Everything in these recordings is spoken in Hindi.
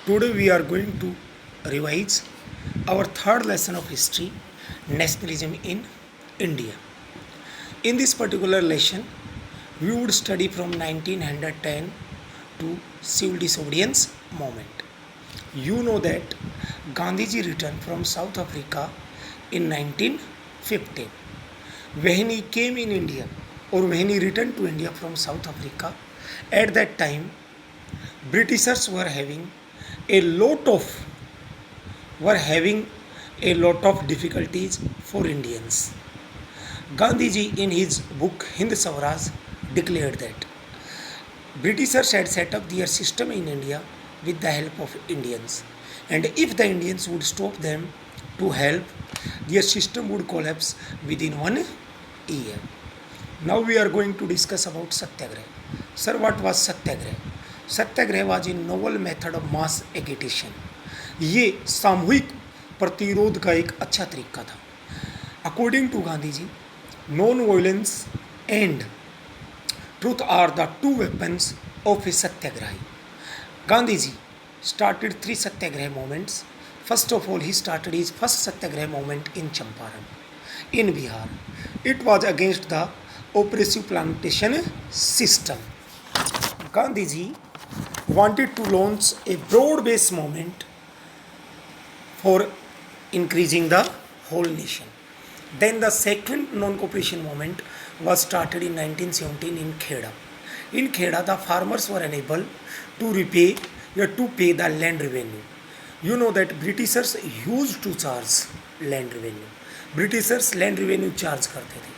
Today we are going to revise our third lesson of history, nationalism in India. In this particular lesson, we would study from 1910 to civil disobedience movement. You know that Gandhiji returned from South Africa in 1915. When he came in India or when he returned to India from South Africa, at that time Britishers were having a lot of difficulties for Indians. Gandhiji in his book Hind Swaraj declared that Britishers had set up their system in India with the help of Indians, and if the Indians would stop them to help, their system would collapse within 1 year. Now we are going to discuss about Satyagraha. Sir, what was Satyagraha? Satyagraha was a novel method of mass agitation. ये सामूहिक प्रतिरोध का एक अच्छा तरीका था. According to Gandhi ji, non violence and truth are the two weapons of a satyagrahi. Gandhi ji started 3 satyagraha movements. First of all, he started his first satyagraha movement in Champaran, in Bihar. It was against the oppressive plantation system. Gandhi ji wanted to launch a broad-based movement for increasing the whole nation. Then the second non-cooperation movement was started in 1917 in Kheda. In Kheda, the farmers were unable to pay the land revenue. You know that Britishers used to charge land revenue. Britishers land revenue charge करते थे.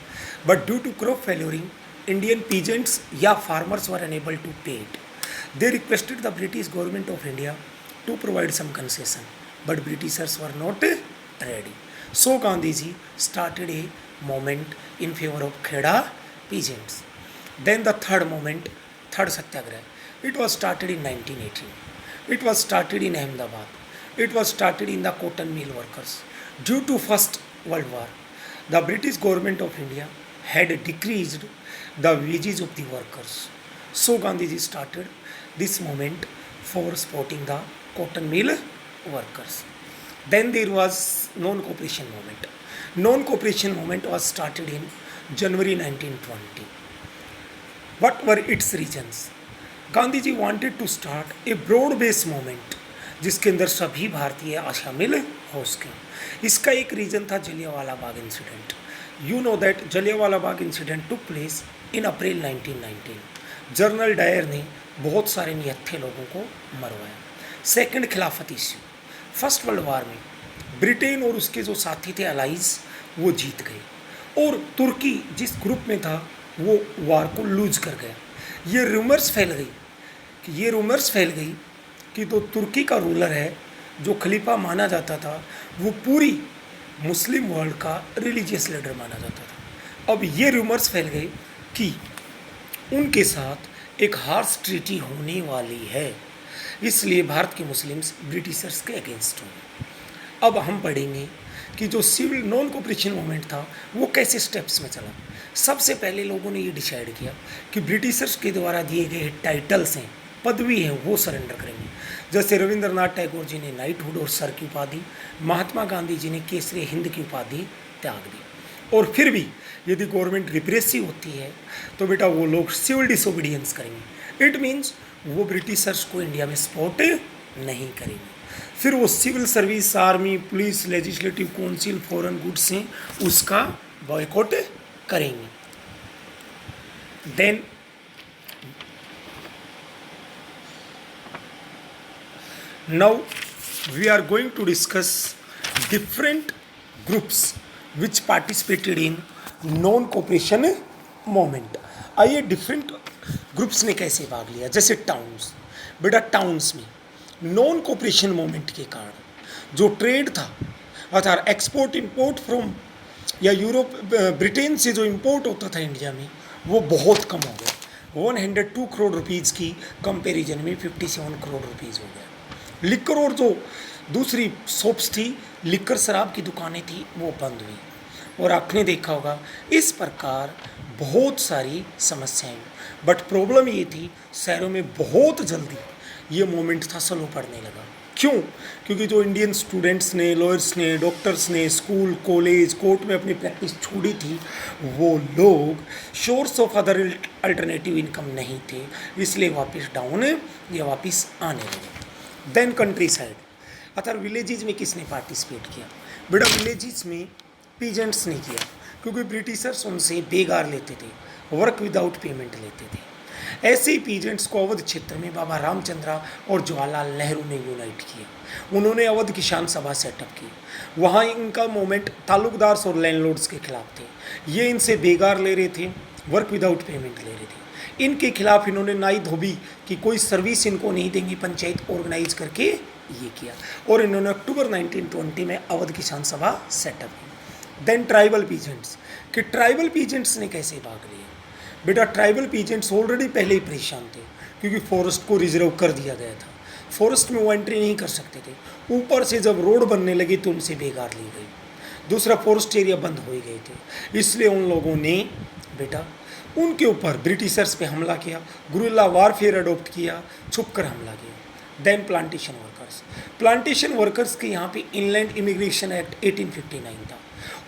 But due to crop failuring, Indian peasants या farmers were unable to pay it. They requested the British government of India to provide some concession, but Britishers were not ready. So Gandhiji started a movement in favor of Kheda peasants. Then the third movement, third Satyagraha, it was started in 1918. It was started in Ahmedabad. It was started in the cotton mill workers. Due to First World War, the British government of India had decreased the wages of the workers. So Gandhiji started this movement for supporting the cotton mill workers. Then there was non-cooperation movement. Non-cooperation movement was started in January 1920. What were its reasons? Gandhiji wanted to start a broad-based movement जिसके अंदर सभी भारतीय शामिल हो सकें. इसका एक रीज़न था Jallianwala Bagh incident. You know that Jallianwala Bagh incident took place in April 1919. General Dyer ने बहुत सारे निहत्थे लोगों को मरवाया. Second Khilafat issue. First world war में ब्रिटेन और उसके जो साथी थे अलाइज वो जीत गए और तुर्की जिस ग्रुप में था वो वार को लूज कर गया. ये रूमर्स फैल गई कि तो तुर्की का रूलर है जो खलीफा माना जाता था वो पूरी मुस्लिम वर्ल्ड का रिलीजियस लीडर माना जाता था. अब ये रूमर्स फैल गए कि उनके साथ एक हार्श ट्रीटी होने वाली है, इसलिए भारत के मुस्लिम्स ब्रिटिशर्स के अगेंस्ट होंगे. अब हम पढ़ेंगे कि जो सिविल नॉन कोऑपरेशन मूवमेंट था वो कैसे स्टेप्स में चला. सबसे पहले लोगों ने ये डिसाइड किया कि ब्रिटिशर्स के द्वारा दिए गए टाइटल्स हैं, पदवी हैं, वो सरेंडर करेंगे. जैसे रविंद्रनाथ टैगोर जी ने नाइटहुड और सर की उपाधि, महात्मा गांधी जी ने केसरी हिंद की उपाधि त्याग दी. और फिर भी यदि गवर्नमेंट रिप्रेसिव होती है तो बेटा वो लोग सिविल डिसोबीडियंस करेंगे. इट मीन्स वो ब्रिटिशर्स को इंडिया में सपोर्ट नहीं करेंगे. फिर वो civil service, army, police, legislative council, foreign goods हैं उसका बॉयकॉट करेंगे. Then now we are going to discuss different groups which participated in non cooperation movement. आइए डिफरेंट ग्रुप्स ने कैसे भाग लिया. जैसे टाउन्स. बेटा टाउन्स में नॉन कोऑपरेशन मूवमेंट के कारण जो ट्रेड था अर्थात एक्सपोर्ट इंपोर्ट फ्रॉम या यूरोप ब्रिटेन से जो इंपोर्ट होता था इंडिया में वो बहुत कम हो गया. 102 करोड़ रुपीज़ की कंपैरिजन में 57 करोड़ रुपीज़ हो गया. लिकर और जो दूसरी शॉप्स थी, लिकर शराब की दुकानें थी, वो बंद हुई. और आपने देखा होगा इस प्रकार बहुत सारी समस्याएं. बट प्रॉब्लम ये थी शहरों में बहुत जल्दी ये मोमेंट था स्लो पड़ने लगा। क्यों? क्योंकि जो इंडियन स्टूडेंट्स ने, लॉयर्स ने, डॉक्टर्स ने स्कूल, कॉलेज, कोर्ट में अपनी प्रैक्टिस छोड़ी थी, वो लोग source of other alternative income नहीं थे, इसलिए वापस डाउन या वापस आने लगे। देन कंट्री साइड, अतः विलेजेस में किसने पार्टिसिपेट किया? बेटा विलेजेस में पीजेंट्स ने किया, क्योंकि ब्रिटिशर्स उनसे बेगार लेते थे, वर्क विदाउट पेमेंट लेते थे। ऐसे ही पीजेंट्स को अवध क्षेत्र में बाबा रामचंद्रा और जवाहरलाल नेहरू ने यूनाइट किया। उन्होंने अवध किसान सभा सेटअप की। वहाँ इनका मूवमेंट तालुकदार्स और लैंडलॉर्ड्स के खिलाफ थे। ये इनसे बेगार ले रहे थे, वर्क विदाउट पेमेंट ले रहे थे। इनके खिलाफ इन्होंने नाई धोबी की कोई सर्विस इनको नहीं देंगी, पंचायत ऑर्गेनाइज करके ये किया, और इन्होंने अक्टूबर 1920 में अवध किसान सभा सेटअप की। देन ट्राइबल पीजेंट्स, कि ट्राइबल पीजेंट्स ने कैसे भाग लिया? बेटा ट्राइबल पीजेंट्स ऑलरेडी पहले ही परेशान थे, क्योंकि फॉरेस्ट को रिजर्व कर दिया गया था, फॉरेस्ट में वो एंट्री नहीं कर सकते थे। ऊपर से जब रोड बनने लगी तो उनसे बेगार ली गई। दूसरा, फॉरेस्ट एरिया बंद हो गए थे, इसलिए उन लोगों ने बेटा उनके ऊपर ब्रिटिशर्स पे हमला किया, गुरिल्ला वारफेयर अडोप्ट किया, छुपकर हमला किया। देन प्लांटेशन वर्कर्स के यहाँ पे इनलैंड इमिग्रेशन एक्ट 1859 था।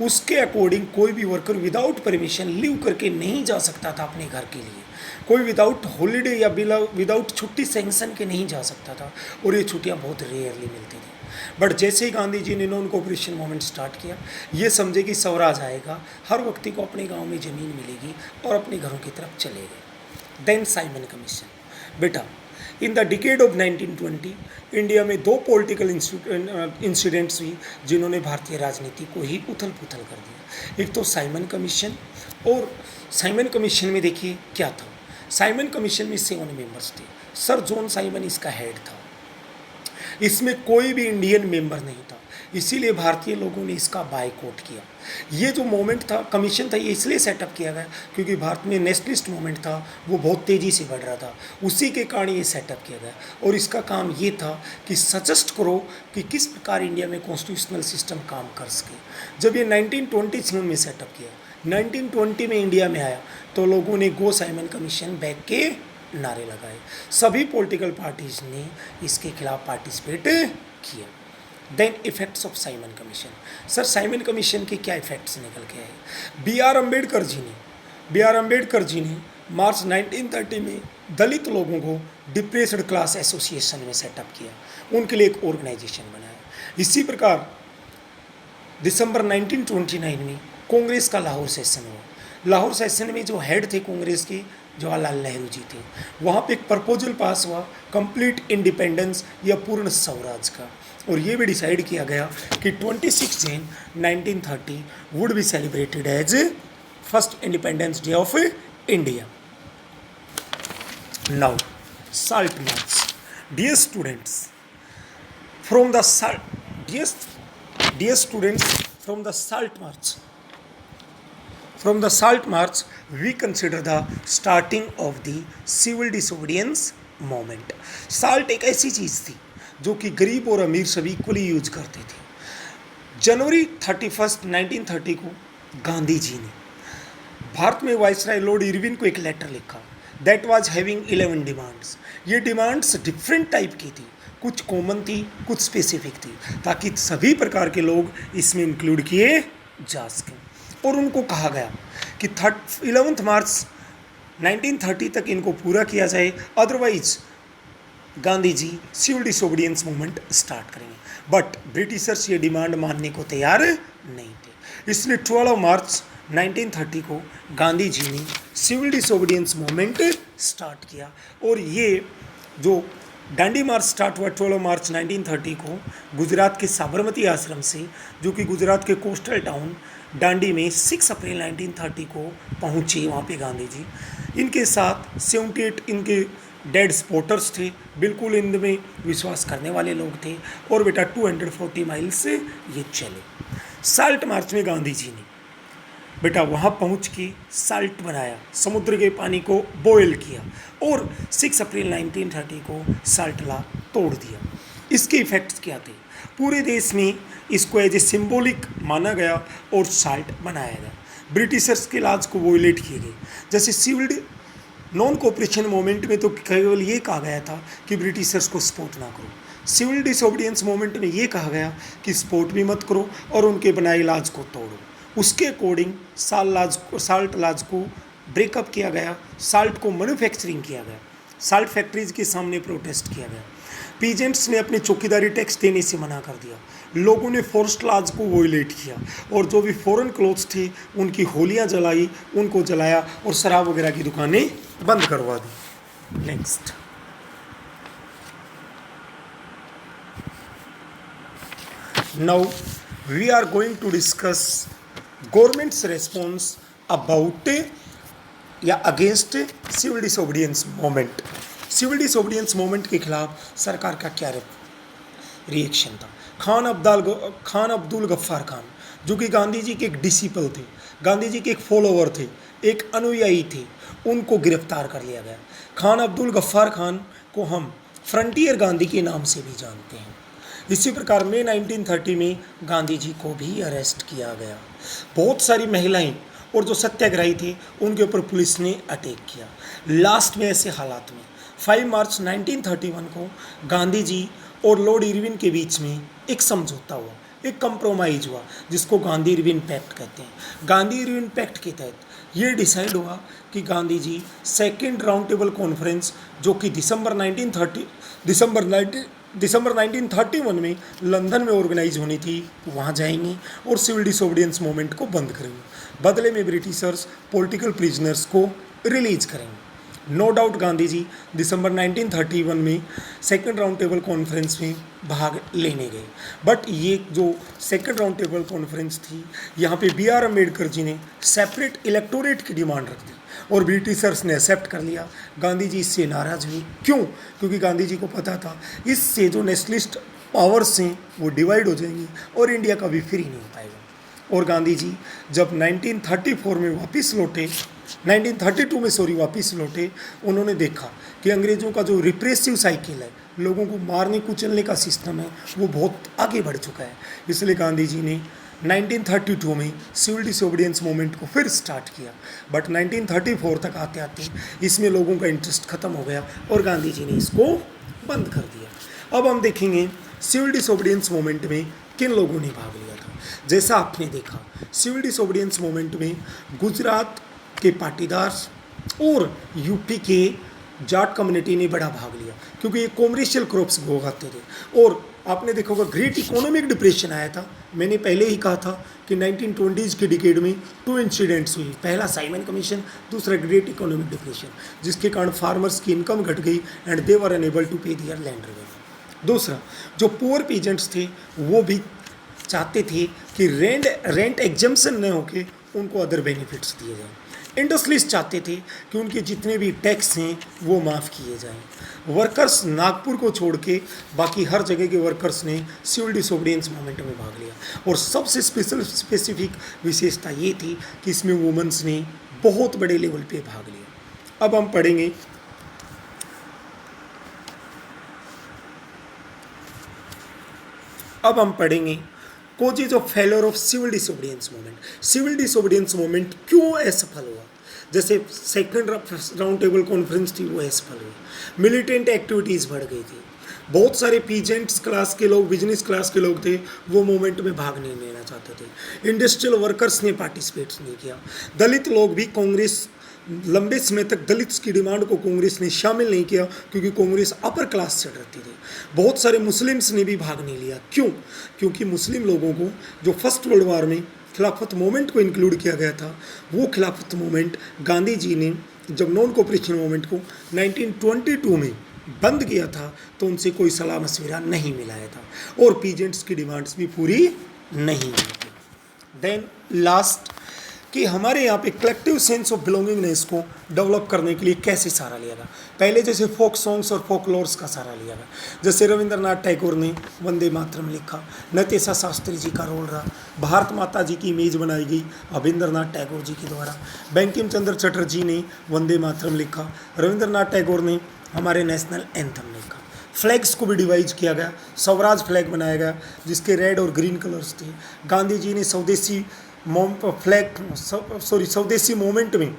उसके अकॉर्डिंग कोई भी वर्कर विदाउट परमिशन लीव करके नहीं जा सकता था अपने घर के लिए। कोई विदाउट हॉलीडे या विदाउट छुट्टी सैंक्शन के नहीं जा सकता था, और ये छुट्टियां बहुत रेयरली मिलती थी। बट जैसे ही गांधी जी ने उनको ऑपरेशन मूवमेंट स्टार्ट किया, ये समझे कि स्वराज आएगा, हर व्यक्ति को अपने गांव में ज़मीन मिलेगी, और अपने घरों की तरफ चले गए। देन साइमन कमीशन, बेटा in the decade of 1920 India में दो पॉलिटिकल इंसिडेंट्स हुई जिन्होंने भारतीय राजनीति को ही उथल पुथल कर दिया। एक तो साइमन कमीशन, और साइमन कमीशन में देखिए क्या था। साइमन कमीशन में 7 मेंबर्स थे। सर जॉन साइमन इसका हेड था। इसमें कोई भी इंडियन मेंबर नहीं था, इसीलिए भारतीय लोगों ने इसका बायकॉट किया। ये जो मूवमेंट था, कमीशन था, ये इसलिए सेटअप किया गया क्योंकि भारत में नेशनलिस्ट मूवमेंट था, वो बहुत तेज़ी से बढ़ रहा था, उसी के कारण ये सेटअप किया गया। और इसका काम ये था कि सजेस्ट करो कि किस प्रकार इंडिया में कॉन्स्टिट्यूशनल सिस्टम काम कर सके। जब ये 1927 में सेटअप किया, 1920 में इंडिया में आया, तो लोगों ने गो साइमन कमीशन बैक के नारे लगाए। सभी पॉलिटिकल पार्टीज ने इसके खिलाफ पार्टिसिपेट किया। Then effects of Simon Commission, sir Simon Commission के क्या इफेक्ट्स निकल के आए? बी आर अम्बेडकर जी ने मार्च 1930 में दलित लोगों को डिप्रेस्ड क्लास एसोसिएशन में सेटअप किया, उनके लिए एक ऑर्गेनाइजेशन बनाया। इसी प्रकार दिसंबर 1929 में कांग्रेस का लाहौर सेशन हुआ। लाहौर सेशन में जो हेड थे कांग्रेस के, जवाहरलाल नेहरू जी थे। वहाँ पे एक प्रपोजल पास हुआ कंप्लीट इंडिपेंडेंस या पूर्ण स्वराज का, और ये भी डिसाइड किया गया कि 26 June 1930 would be celebrated as first independence day of India. Now salt march, dear students from the salt march we consider the starting of the civil disobedience movement। Salt एक ऐसी चीज़ थी जो कि गरीब और अमीर सभी इक्वली यूज करते थे। जनवरी 31, 1930 को गांधी जी ने भारत में वाइसराय लॉर्ड इरविन को एक लेटर लिखा, दैट वाज हैविंग 11 डिमांड्स। ये डिमांड्स डिफरेंट टाइप की थी, कुछ कॉमन थी, कुछ स्पेसिफिक थी, ताकि सभी प्रकार के लोग इसमें इंक्लूड किए जा सकें। और उनको कहा गया कि 11 मार्च 1930 तक इनको पूरा किया जाए, otherwise Gandhi ji civil disobedience movement start करेंगे। बट ब्रिटिशर्स ये डिमांड मानने को तैयार नहीं थे, इसलिए 12 मार्च 1930 को गांधी जी ने सिविल डिसोबीडियंस मूवमेंट स्टार्ट किया। और ये जो डांडी मार्च स्टार्ट हुआ 12 मार्च 1930 को गुजरात के साबरमती आश्रम से, जो कि गुजरात के कोस्टल टाउन डांडी में 6 अप्रैल 1930 को पहुँचे वहाँ पे गांधी जी। इनके साथ 78 इनके डेड स्पोर्टर्स थे, बिल्कुल इनमें विश्वास करने वाले लोग थे, और बेटा 240 माइल्स से ये चले। साल्ट मार्च में गांधी जी ने बेटा वहाँ पहुँच के साल्ट बनाया, समुद्र के पानी को बॉयल किया, और 6 अप्रैल 1930 को साल्ट लॉ तोड़ दिया। इसके इफ़ेक्ट्स क्या थे? पूरे देश में इसको एज ए सिंबॉलिक माना गया और साल्ट बनाया गया। ब्रिटिशर्स के लॉज को वोलेट किए गए, जैसे नॉन कोऑपरेशन मूवमेंट में तो केवल ये कहा गया था कि ब्रिटिशर्स को सपोर्ट ना करो। सिविल डिसोबीडियंस मूवमेंट में ये कहा गया कि सपोर्ट भी मत करो और उनके बनाए लाज को तोड़ो। उसके अकॉर्डिंग साल्ट लाज को ब्रेकअप किया गया, साल्ट को मैन्युफैक्चरिंग किया गया, साल्ट फैक्ट्रीज के सामने प्रोटेस्ट किया गया। पीजेंट्स ने अपने चौकीदारी टैक्स देने से मना कर दिया, लोगों ने फॉरेस्ट लॉज को वोलेट किया और जो भी फॉरेन क्लोथ्स थे उनकी होलियां जलाई, उनको जलाया और शराब वगैरह की दुकानें बंद करवा दी। Next, now we are going to discuss government's response about या against civil disobedience movement. Civil disobedience movement के खिलाफ सरकार का क्या रिएक्शन था? खान अब्दुल गफ्फार खान, जो कि गांधी जी के एक डिसिपल थे, गांधी जी के एक फॉलोवर थे, एक अनुयायी थे, उनको गिरफ्तार कर लिया गया। खान अब्दुल गफ्फार खान को हम फ्रंटियर गांधी के नाम से भी जानते हैं। इसी प्रकार मई 1930 में गांधी जी को भी अरेस्ट किया गया। बहुत सारी महिलाएं और जो सत्याग्रही थे उनके ऊपर पुलिस ने अटैक किया। लास्ट में ऐसे हालात में 5 मार्च 1931 को गांधी जी और लॉर्ड इरविन के बीच में एक समझौता हुआ, एक कंप्रोमाइज हुआ, जिसको गांधी इरविन पैक्ट कहते हैं। गांधी इरविन पैक्ट के तहत ये डिसाइड हुआ कि Gandhi ji second round table conference, जो कि दिसंबर 1931 में लंदन में ऑर्गेनाइज होनी थी, वहाँ जाएंगे और सिविल डिसोबीडियंस मूवमेंट को बंद करेंगे। बदले में ब्रिटिशर्स पॉलिटिकल प्रिजनर्स को रिलीज करेंगे। नो डाउट गांधी जी दिसंबर 1931 में सेकेंड राउंड टेबल कॉन्फ्रेंस में भाग लेने गए। बट ये जो सेकेंड राउंड टेबल कॉन्फ्रेंस थी, यहाँ पे BR अम्बेडकर जी ने सेपरेट इलेक्टोरेट की डिमांड रख दी और ब्रिटिशर्स ने एक्सेप्ट कर लिया। गांधी जी इससे नाराज हुए। क्यों? क्योंकि गांधी जी को पता था इससे जो नेशनलिस्ट पावर्स हैं वो डिवाइड हो जाएंगी और इंडिया कभी फ्री नहीं हो पाएगा। और गांधी जी जब 1934 में वापस लौटे, 1932 में वापस लौटे, उन्होंने देखा कि अंग्रेज़ों का जो रिप्रेसिव साइकिल है, लोगों को मारने कुचलने का सिस्टम है, वो बहुत आगे बढ़ चुका है। इसलिए गांधी जी ने 1932 में सिविल डिसोबीडियंस मूवमेंट को फिर स्टार्ट किया। बट 1934 तक आते आते इसमें लोगों का इंटरेस्ट खत्म हो गया और गांधी जी ने इसको बंद कर दिया। अब हम देखेंगे सिविल डिसोबीडियंस मूवमेंट में किन लोगों ने भाग लिया था। जैसा आपने देखा, सिविल डिसोबीडियंस मूवमेंट में गुजरात के पाटीदार और यूपी के जाट कम्युनिटी ने बड़ा भाग लिया, क्योंकि ये कॉमर्शियल क्रॉप्स उगाते थे। और आपने देखा होगा ग्रेट इकोनॉमिक डिप्रेशन आया था। मैंने पहले ही कहा था कि 1920s के डिकेड में 2 इंसिडेंट्स हुई, पहला साइमन कमीशन, दूसरा ग्रेट इकोनॉमिक डिप्रेशन, जिसके कारण फार्मर्स की इनकम घट गई and they were unable to pay their land revenue. दूसरा, जो पुअर पीजेंट्स थे वो भी चाहते थे कि रेंट एग्जम्पशन न होके उनको अदर बेनिफिट्स दिए जाएं। इंडस्ट्रियलिस्ट चाहते थे कि उनके जितने भी टैक्स हैं वो माफ़ किए जाएं। वर्कर्स नागपुर को छोड़ के बाकी हर जगह के वर्कर्स ने सिविल डिसोबीडियंस मूवमेंट में भाग लिया। और सबसे स्पेसिफिक विशेषता ये थी कि इसमें वुमेन्स ने बहुत बड़े लेवल पे भाग लिया। अब हम पढ़ेंगे causes of failure of civil disobedience movement. Civil disobedience movement क्यों असफल हुआ? जैसे सेकंड राउंड टेबल कॉन्फ्रेंस थी वो असफल हुई, मिलिटेंट एक्टिविटीज़ बढ़ गई थी, बहुत सारे पीजेंट्स क्लास के लोग, बिजनेस क्लास के लोग थे, वो मूवमेंट में भाग नहीं लेना चाहते थे, इंडस्ट्रियल वर्कर्स ने पार्टिसिपेट नहीं किया, दलित लोग भी कांग्रेस, लंबे समय तक दलित की डिमांड को कांग्रेस ने शामिल नहीं किया क्योंकि कांग्रेस अपर क्लास से डरती थी। बहुत सारे मुस्लिम्स ने भी भाग नहीं लिया। क्यों? क्योंकि मुस्लिम लोगों को जो फर्स्ट वर्ल्ड वॉर में खिलाफत मूवमेंट को इंक्लूड किया गया था, वो खिलाफत मूवमेंट गांधी जी ने जब नॉन कोऑपरेशन मूवमेंट को 1922 में बंद किया था तो उनसे कोई सलाह मशविरा नहीं मिलाया था और पीजेंट्स की डिमांड्स भी पूरी नहीं हुई थी। देन लास्ट कि हमारे यहाँ पे कलेक्टिव सेंस ऑफ बिलोंगिंगनेस को डेवलप करने के लिए कैसे सहारा लिया गया। पहले जैसे फोक सॉन्ग्स और फोकलोर्स का सहारा लिया गया, जैसे रविंद्रनाथ टैगोर ने वंदे मातरम लिखा, नतेशा शास्त्री जी का रोल रहा, भारत माता जी की इमेज बनाई गई रविंद्रनाथ टैगोर जी के द्वारा, बंकिम चंद्र चटर्जी ने वंदे मातरम लिखा, रविंद्रनाथ टैगोर ने हमारे नेशनल एंथम लिखा। फ्लैग्स को भी डिवाइज किया गया, स्वराज फ्लैग बनाया गया जिसके रेड और ग्रीन कलर्स थे। गांधी जी ने स्वदेशी मूवमेंट में